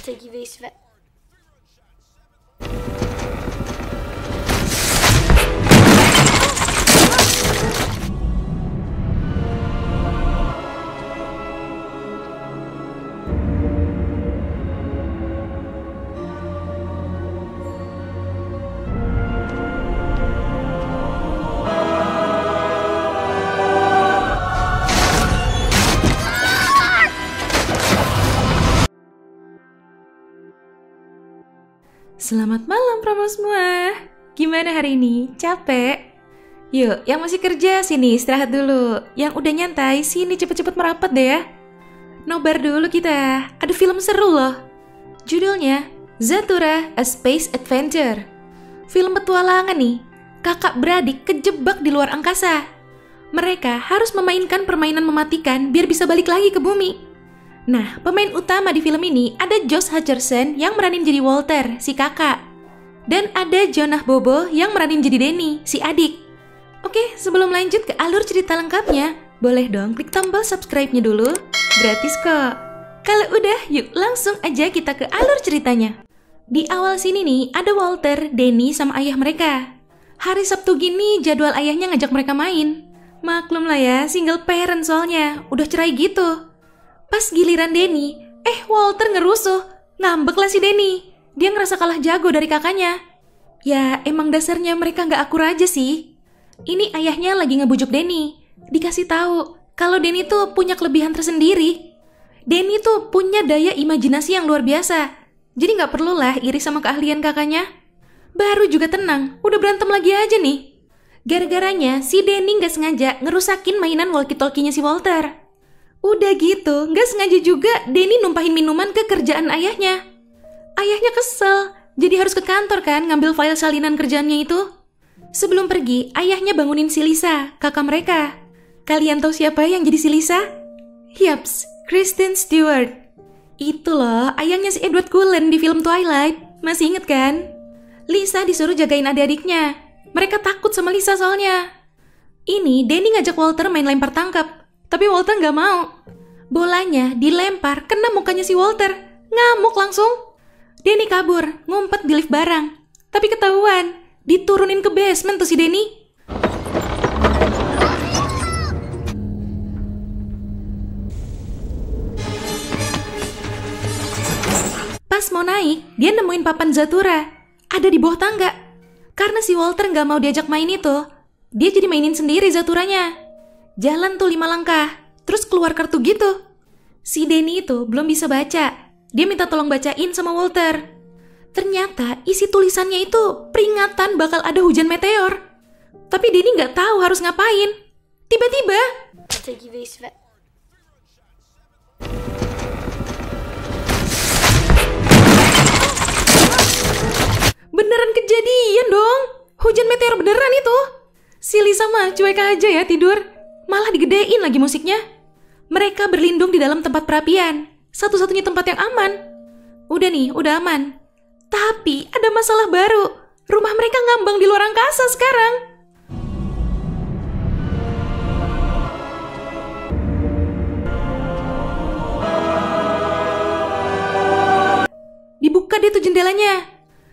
Takip Selamat malam promo semua. Gimana hari ini? Capek? Yuk, yang masih kerja sini istirahat dulu. Yang udah nyantai sini cepet-cepet merapat deh ya. Nobar dulu kita. Ada film seru loh. Judulnya Zathura: A Space Adventure. Film petualangan nih. Kakak beradik kejebak di luar angkasa. Mereka harus memainkan permainan mematikan biar bisa balik lagi ke bumi. Nah, pemain utama di film ini ada Josh Hutcherson yang meranin jadi Walter, si kakak. Dan ada Jonah Bobo yang meranin jadi Danny, si adik. Oke, sebelum lanjut ke alur cerita lengkapnya, boleh dong klik tombol subscribe-nya dulu. Gratis kok. Kalau udah, yuk langsung aja kita ke alur ceritanya. Di awal sini nih, ada Walter, Danny, sama ayah mereka. Hari Sabtu gini jadwal ayahnya ngajak mereka main. Maklum lah ya, single parent soalnya, udah cerai gitu. Pas giliran Danny, Walter ngerusuh. Ngambek lah si Danny. Dia ngerasa kalah jago dari kakaknya. Ya emang dasarnya mereka gak akur aja sih. Ini ayahnya lagi ngebujuk Danny. Dikasih tahu kalau Danny tuh punya kelebihan tersendiri. Danny tuh punya daya imajinasi yang luar biasa. Jadi gak perlulah iri sama keahlian kakaknya. Baru juga tenang, udah berantem lagi aja nih. Gara-garanya si Danny gak sengaja ngerusakin mainan walkie-talkie-nya si Walter. Udah gitu, gak sengaja juga Danny numpahin minuman ke kerjaan ayahnya. Ayahnya kesel, jadi harus ke kantor kan ngambil file salinan kerjaannya itu. Sebelum pergi, ayahnya bangunin si Lisa, kakak mereka. Kalian tahu siapa yang jadi si Lisa? Yaps, Kristen Stewart. Itu loh, ayahnya si Edward Cullen di film Twilight. Masih inget kan? Lisa disuruh jagain adik-adiknya. Mereka takut sama Lisa soalnya. Ini Danny ngajak Walter main lempar tangkap. Tapi Walter gak mau. Bolanya dilempar kena mukanya si Walter. Ngamuk langsung. Danny kabur, ngumpet di lift barang. Tapi ketahuan, diturunin ke basement tuh si Danny. Pas mau naik, dia nemuin papan Zathura. Ada di bawah tangga. Karena si Walter gak mau diajak main itu, dia jadi mainin sendiri Zathuranya. Jalan tuh 5 langkah, terus keluar kartu gitu. Si Danny itu belum bisa baca. Dia minta tolong bacain sama Walter. Ternyata isi tulisannya itu peringatan bakal ada hujan meteor. Tapi Danny nggak tahu harus ngapain. Tiba-tiba beneran kejadian dong. Hujan meteor beneran itu. Si Lisa mah cuek aja ya tidur. Malah digedein lagi musiknya. Mereka berlindung di dalam tempat perapian. Satu-satunya tempat yang aman. Udah nih, udah aman. Tapi ada masalah baru. Rumah mereka ngambang di luar angkasa sekarang. Dibuka deh tuh jendelanya.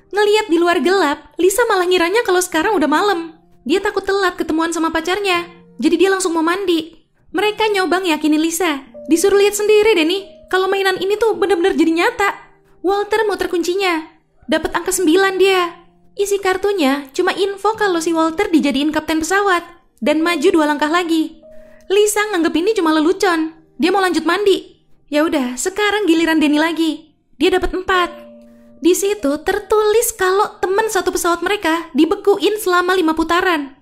Ngeliat di luar gelap, Lisa malah ngiranya kalau sekarang udah malam. Dia takut telat ketemuan sama pacarnya. Jadi dia langsung mau mandi. Mereka nyoba yakinin Lisa. Disuruh lihat sendiri deh nih, kalau mainan ini tuh bener-bener jadi nyata. Walter muter kuncinya. Dapat angka 9 dia. Isi kartunya cuma info kalau si Walter dijadiin kapten pesawat. Dan maju 2 langkah lagi. Lisa nganggep ini cuma lelucon. Dia mau lanjut mandi. Ya udah, sekarang giliran Danny lagi. Dia dapat 4. Di situ tertulis kalau teman satu pesawat mereka dibekuin selama 5 putaran.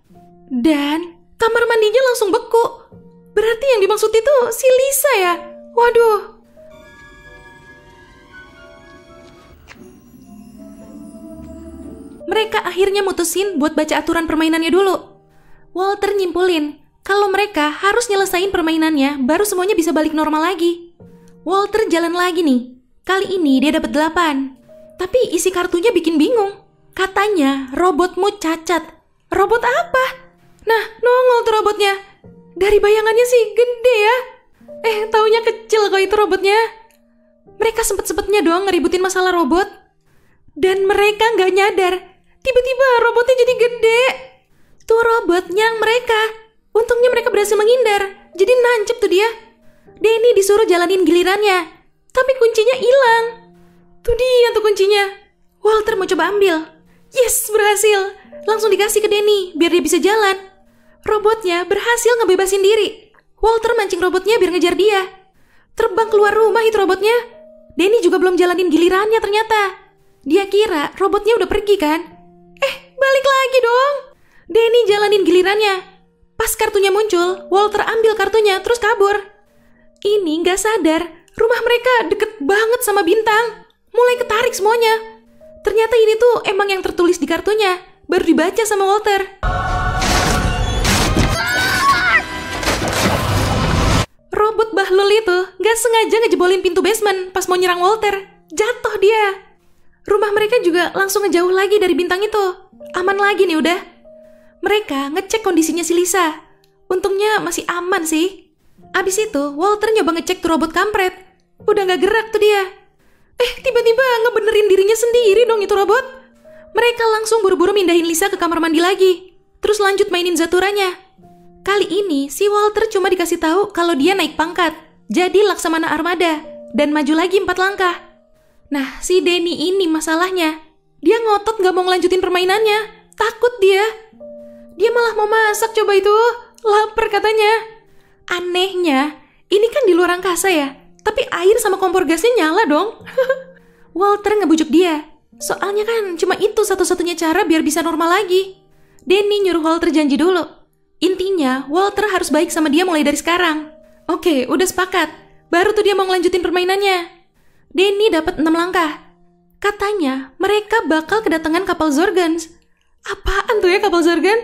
Dan kamar mandinya langsung beku. Berarti yang dimaksud itu si Lisa ya? Waduh. Mereka akhirnya mutusin buat baca aturan permainannya dulu. Walter nyimpulin kalau mereka harus nyelesain permainannya baru semuanya bisa balik normal lagi. Walter jalan lagi nih. Kali ini dia dapat 8. Tapi isi kartunya bikin bingung. Katanya robotmu cacat. Robot apa? Nah, nongol tuh robotnya. Dari bayangannya sih gede ya. Taunya kecil kok itu robotnya. Mereka sempet-sempetnya dong ngeributin masalah robot. Dan mereka nggak nyadar, tiba-tiba robotnya jadi gede. Tuh robot nyerang mereka. Untungnya mereka berhasil menghindar, jadi nancep tuh dia. Danny disuruh jalanin gilirannya, tapi kuncinya hilang. Tuh dia tuh kuncinya. Walter mau coba ambil. Yes, berhasil. Langsung dikasih ke Danny biar dia bisa jalan. Robotnya berhasil ngebebasin diri. Walter mancing robotnya biar ngejar dia. Terbang keluar rumah itu robotnya. Danny juga belum jalanin gilirannya ternyata. Dia kira robotnya udah pergi kan? Balik lagi dong. Danny jalanin gilirannya. Pas kartunya muncul, Walter ambil kartunya terus kabur. Ini nggak sadar, rumah mereka deket banget sama bintang. Mulai ketarik semuanya. Ternyata ini tuh emang yang tertulis di kartunya. Baru dibaca sama Walter. Robot bahlul itu nggak sengaja ngejebolin pintu basement pas mau nyerang Walter. Jatuh dia. Rumah mereka juga langsung ngejauh lagi dari bintang itu. Aman lagi nih udah. Mereka ngecek kondisinya si Lisa. Untungnya masih aman sih. Abis itu Walter nyoba ngecek tuh robot kampret. Udah gak gerak tuh dia. Tiba-tiba ngebenerin dirinya sendiri dong itu robot. Mereka langsung buru-buru mindahin Lisa ke kamar mandi lagi. Terus lanjut mainin Zaturanya. Kali ini si Walter cuma dikasih tahu kalau dia naik pangkat. Jadi Laksamana Armada. Dan maju lagi 4 langkah. Nah, si Danny ini masalahnya. Dia ngotot gak mau ngelanjutin permainannya. Takut dia. Dia malah mau masak coba itu. Lapar katanya. Anehnya, ini kan di luar angkasa ya. Tapi air sama kompor gasnya nyala dong. Walter ngebujuk dia. Soalnya kan cuma itu satu-satunya cara biar bisa normal lagi. Danny nyuruh Walter janji dulu. Intinya, Walter harus baik sama dia mulai dari sekarang. Oke, udah sepakat. Baru tuh dia mau ngelanjutin permainannya. Danny dapat 6 langkah. Katanya mereka bakal kedatangan kapal Zorgans. Apaan tuh ya kapal Zorgan?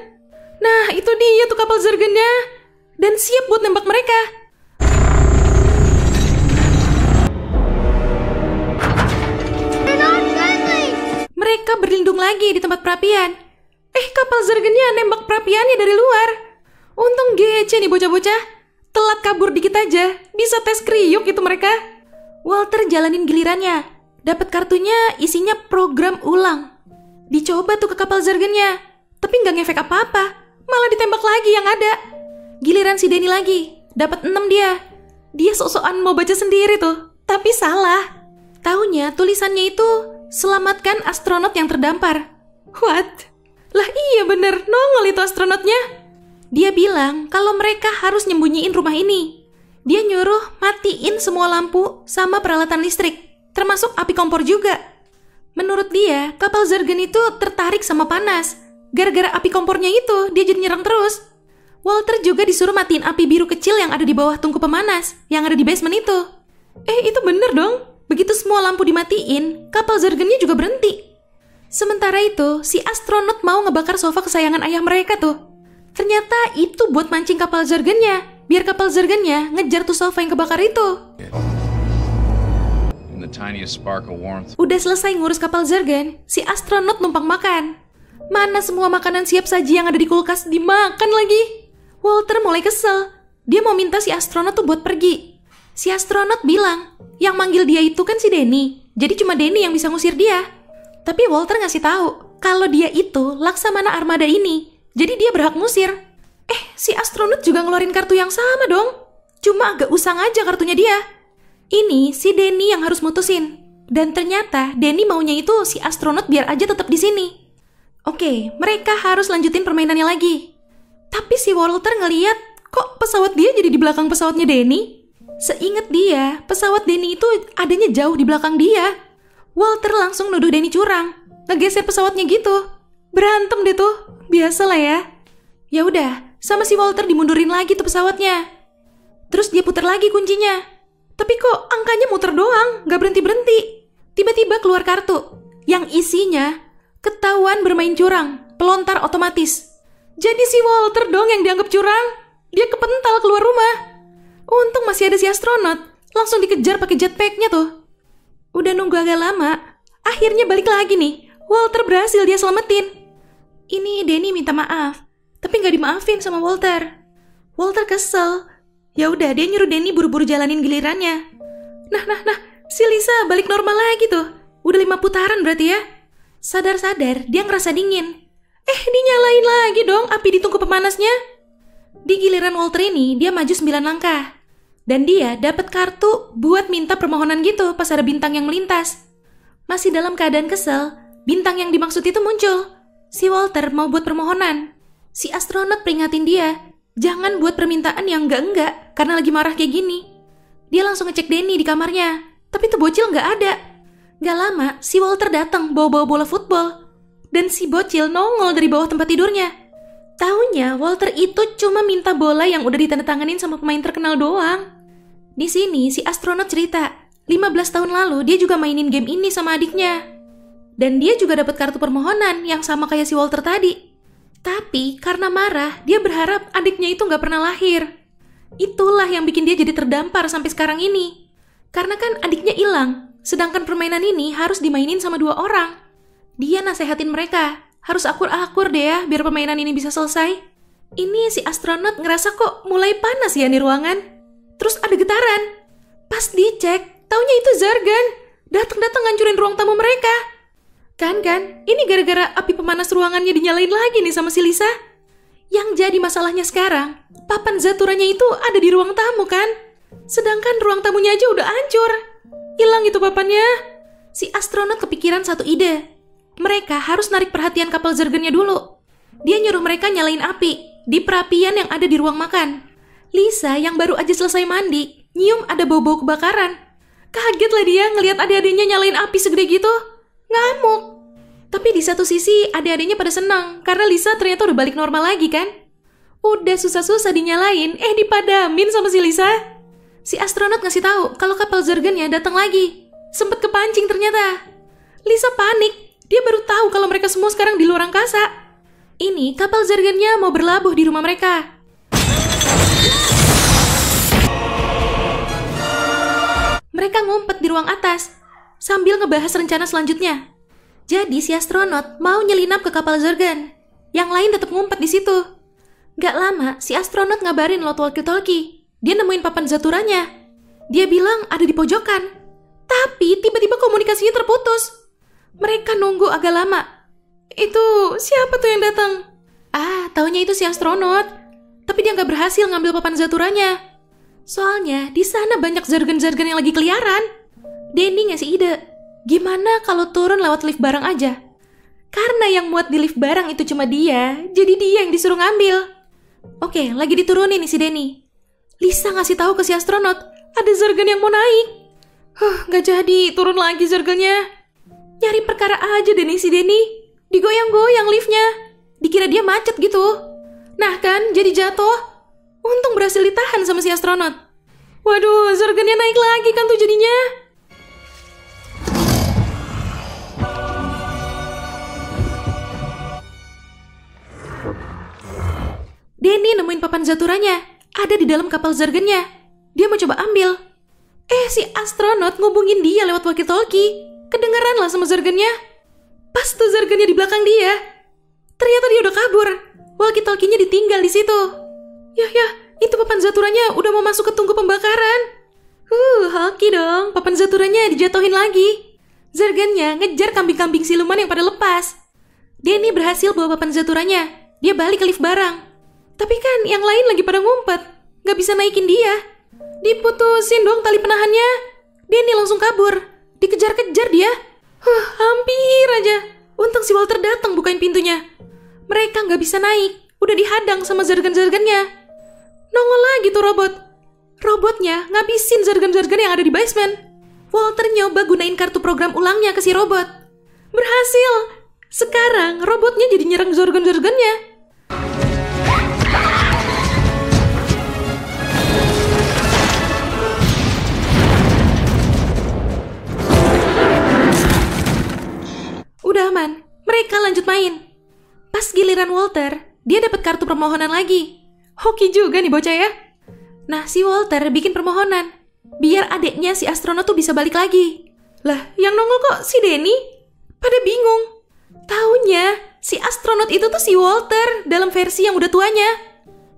Nah, itu dia tuh kapal Zorgannya. Dan siap buat nembak mereka. Mereka berlindung lagi di tempat perapian. Kapal Zorgannya nembak perapiannya dari luar. Untung gece nih bocah-bocah. Telat kabur dikit aja, bisa tes kriuk itu mereka. Walter jalanin gilirannya. Dapat kartunya isinya program ulang. Dicoba tuh ke kapal Zorgannya, tapi nggak ngefek apa-apa. Malah ditembak lagi yang ada. Giliran si Danny lagi. Dapat 6 dia. Dia sok-sokan mau baca sendiri tuh, tapi salah. Taunya tulisannya itu selamatkan astronot yang terdampar. What? Lah iya bener, nongol itu astronotnya. Dia bilang kalau mereka harus nyembunyiin rumah ini. Dia nyuruh matiin semua lampu sama peralatan listrik, termasuk api kompor juga. Menurut dia, kapal Zorgan itu tertarik sama panas. Gara-gara api kompornya itu, dia jadi nyerang terus. Walter juga disuruh matiin api biru kecil yang ada di bawah tungku pemanas, yang ada di basement itu. Itu bener dong. Begitu semua lampu dimatiin, kapal Zorgannya juga berhenti. Sementara itu, si astronot mau ngebakar sofa kesayangan ayah mereka tuh. Ternyata itu buat mancing kapal Zorgannya. Biar kapal Zorgannya ngejar tuh sofa yang kebakar itu. Udah selesai ngurus kapal Zorgan, si astronot numpang makan. Mana semua makanan siap saji yang ada di kulkas dimakan lagi. Walter mulai kesel. Dia mau minta si astronot tuh buat pergi. Si astronot bilang, yang manggil dia itu kan si Danny. Jadi cuma Danny yang bisa ngusir dia. Tapi Walter ngasih tahu kalau dia itu Laksamana Armada ini. Jadi dia berhak ngusir. Si astronot juga ngeluarin kartu yang sama dong. Cuma agak usang aja kartunya dia. Ini si Danny yang harus mutusin. Dan ternyata Danny maunya itu si astronot biar aja tetap di sini. Oke, mereka harus lanjutin permainannya lagi. Tapi si Walter ngeliat kok pesawat dia jadi di belakang pesawatnya Danny. Seingat dia, pesawat Danny itu adanya jauh di belakang dia. Walter langsung nuduh Danny curang, ngegeser pesawatnya gitu. Berantem deh tuh, biasalah ya. Ya udah, sama si Walter dimundurin lagi tuh pesawatnya. Terus dia putar lagi kuncinya. Tapi kok angkanya muter doang, gak berhenti-berhenti. Tiba-tiba keluar kartu yang isinya ketahuan bermain curang, pelontar otomatis. Jadi si Walter dong yang dianggap curang. Dia kepental keluar rumah. Untung masih ada si astronot, langsung dikejar pakai jetpacknya tuh. Udah nunggu agak lama, akhirnya balik lagi nih. Walter berhasil dia selamatin. Ini Danny minta maaf, tapi nggak dimaafin sama Walter. Walter kesel. Ya udah, dia nyuruh Danny buru-buru jalanin gilirannya. Nah, Si Lisa balik normal lagi tuh. Udah 5 putaran berarti ya. Sadar-sadar, dia ngerasa dingin. Dinyalain lagi dong api di tungku pemanasnya. Di giliran Walter ini, dia maju 9 langkah. Dan dia dapat kartu buat minta permohonan gitu pas ada bintang yang melintas. Masih dalam keadaan kesel, bintang yang dimaksud itu muncul. Si Walter mau buat permohonan. Si astronot peringatin dia, jangan buat permintaan yang enggak-enggak karena lagi marah kayak gini. Dia langsung ngecek Danny di kamarnya, tapi tuh bocil nggak ada. Gak lama, si Walter datang bawa-bawa bola football. Dan si bocil nongol dari bawah tempat tidurnya. Taunya Walter itu cuma minta bola yang udah ditandatanganin sama pemain terkenal doang. Di sini si astronot cerita, 15 tahun lalu dia juga mainin game ini sama adiknya. Dan dia juga dapat kartu permohonan yang sama kayak si Walter tadi. Tapi karena marah, dia berharap adiknya itu nggak pernah lahir. Itulah yang bikin dia jadi terdampar sampai sekarang ini. Karena kan adiknya hilang, sedangkan permainan ini harus dimainin sama 2 orang. Dia nasehatin mereka, harus akur-akur deh ya biar permainan ini bisa selesai. Ini si astronot ngerasa kok mulai panas ya di ruangan. Terus ada getaran. Pas dicek, taunya itu Zargan. Datang-datang ngancurin ruang tamu mereka. Kan, ini gara-gara api pemanas ruangannya dinyalain lagi nih sama si Lisa. Yang jadi masalahnya sekarang, papan zaturanya itu ada di ruang tamu kan? Sedangkan ruang tamunya aja udah hancur. Hilang itu papannya. Si astronot kepikiran satu ide. Mereka harus narik perhatian kapal Zargannya dulu. Dia nyuruh mereka nyalain api di perapian yang ada di ruang makan. Lisa yang baru aja selesai mandi, nyium ada bau-bau kebakaran. Kaget lah dia ngelihat adik-adiknya nyalain api segede gitu. Ngamuk. Tapi di satu sisi adik-adiknya pada senang karena Lisa ternyata udah balik normal lagi kan. Udah susah-susah dinyalain, dipadamin sama si Lisa. Si astronot ngasih tahu kalau kapal Zargannya datang lagi. Sempet kepancing ternyata. Lisa panik. Dia baru tahu kalau mereka semua sekarang di luar angkasa. Ini kapal Zargannya mau berlabuh di rumah mereka. Mereka ngumpet di ruang atas sambil ngebahas rencana selanjutnya. Jadi si astronot mau nyelinap ke kapal Zargan. Yang lain tetap ngumpet di situ. Gak lama, si astronot ngabarin lewat walkie-talkie. Dia nemuin papan zaturanya. Dia bilang ada di pojokan. Tapi tiba-tiba komunikasinya terputus. Mereka nunggu agak lama. Itu siapa tuh yang datang? Taunya itu si astronot. Tapi dia nggak berhasil ngambil papan zaturanya. Soalnya di sana banyak Zargan-Zargan yang lagi keliaran. Danny ngasih ide. Gimana kalau turun lewat lift barang aja? Karena yang muat di lift barang itu cuma dia, jadi dia yang disuruh ngambil. Oke, lagi diturunin nih si Danny. Lisa ngasih tahu ke si astronot, ada Zargan yang mau naik. Nggak jadi, turun lagi Zargannya. Nyari perkara aja deh nih si Danny. Digoyang-goyang liftnya. Dikira dia macet gitu. Nah kan, jadi jatuh. Untung berhasil ditahan sama si astronot. Waduh, Zargannya naik lagi kan tuh jadinya. Danny nemuin papan zaturanya. Ada di dalam kapal Zargannya. Dia mau coba ambil. Si astronot ngubungin dia lewat walkie-talkie. Kedengeran lah sama Zargannya. Pas tuh Zargannya di belakang dia. Ternyata dia udah kabur. Walkie-talkie-nya ditinggal di situ. Ya, itu papan zaturanya udah mau masuk ke tungku pembakaran. Hoki dong. Papan zaturanya dijatuhin lagi. Zargannya ngejar kambing-kambing siluman yang pada lepas. Danny berhasil bawa papan zaturanya. Dia balik ke lift barang. Tapi kan yang lain lagi pada ngumpet. Gak bisa naikin dia. Diputusin dong tali penahannya. Danny langsung kabur. Dikejar-kejar dia. Hampir aja. Untung si Walter datang bukain pintunya. Mereka nggak bisa naik. Udah dihadang sama Zargan-Zargannya. Nongol lagi tuh robot. Robotnya ngabisin Zargan-Zargan yang ada di basement. Walter nyoba gunain kartu program ulangnya ke si robot. Berhasil. Sekarang robotnya jadi nyerang Zargan-Zargannya. Udah aman, mereka lanjut main. Pas giliran Walter, dia dapat kartu permohonan lagi. Hoki juga nih bocah ya. Nah, si Walter bikin permohonan biar adeknya si astronot tuh bisa balik lagi. Lah, yang nongol kok si Danny? Pada bingung. Taunya si astronot itu tuh si Walter dalam versi yang udah tuanya.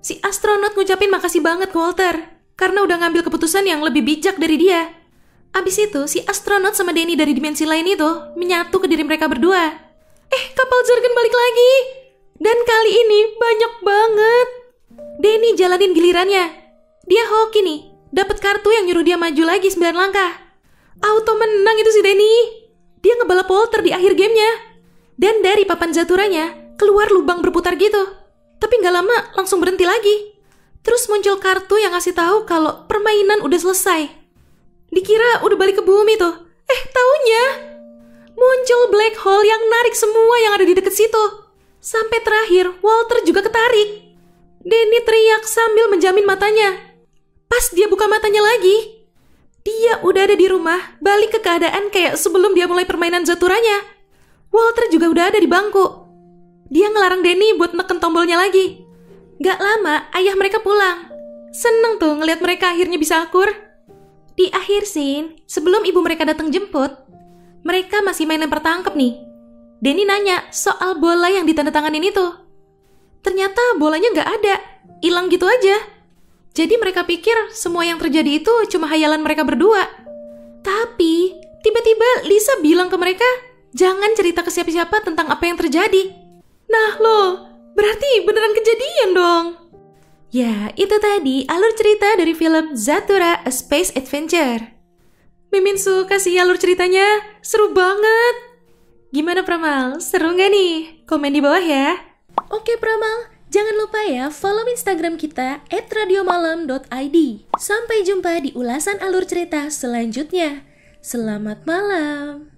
Si astronot ngucapin makasih banget ke Walter karena udah ngambil keputusan yang lebih bijak dari dia. Abis itu si astronot sama Danny dari dimensi lain itu menyatu ke diri mereka berdua. Kapal jargon balik lagi. Dan kali ini banyak banget. Danny jalanin gilirannya. Dia hoki nih, dapat kartu yang nyuruh dia maju lagi 9 langkah. Auto menang itu si Danny. Dia ngebalap Walter di akhir gamenya. Dan dari papan zaturanya keluar lubang berputar gitu. Tapi gak lama langsung berhenti lagi. Terus muncul kartu yang ngasih tahu kalau permainan udah selesai. Dikira udah balik ke bumi tuh. Taunya muncul black hole yang narik semua yang ada di deket situ. Sampai terakhir Walter juga ketarik. Danny teriak sambil menjamin matanya. Pas dia buka matanya lagi, dia udah ada di rumah, balik ke keadaan kayak sebelum dia mulai permainan zaturanya. Walter juga udah ada di bangku. Dia ngelarang Danny buat neken tombolnya lagi. Gak lama, ayah mereka pulang. Seneng tuh ngeliat mereka akhirnya bisa akur. Di akhir scene, sebelum ibu mereka datang jemput, mereka masih main lempar tangkep nih. Danny nanya soal bola yang ditandatanganin itu. Ternyata bolanya gak ada, hilang gitu aja. Jadi mereka pikir semua yang terjadi itu cuma hayalan mereka berdua. Tapi, tiba-tiba Lisa bilang ke mereka, jangan cerita ke siapa-siapa tentang apa yang terjadi. Nah loh, berarti beneran kejadian dong. Ya, itu tadi alur cerita dari film Zathura A Space Adventure. Mimin suka sih alur ceritanya, seru banget. Gimana Pramal, seru gak nih? Komen di bawah ya. Oke Pramal, jangan lupa ya follow Instagram kita @radiomalam.id. Sampai jumpa di ulasan alur cerita selanjutnya. Selamat malam.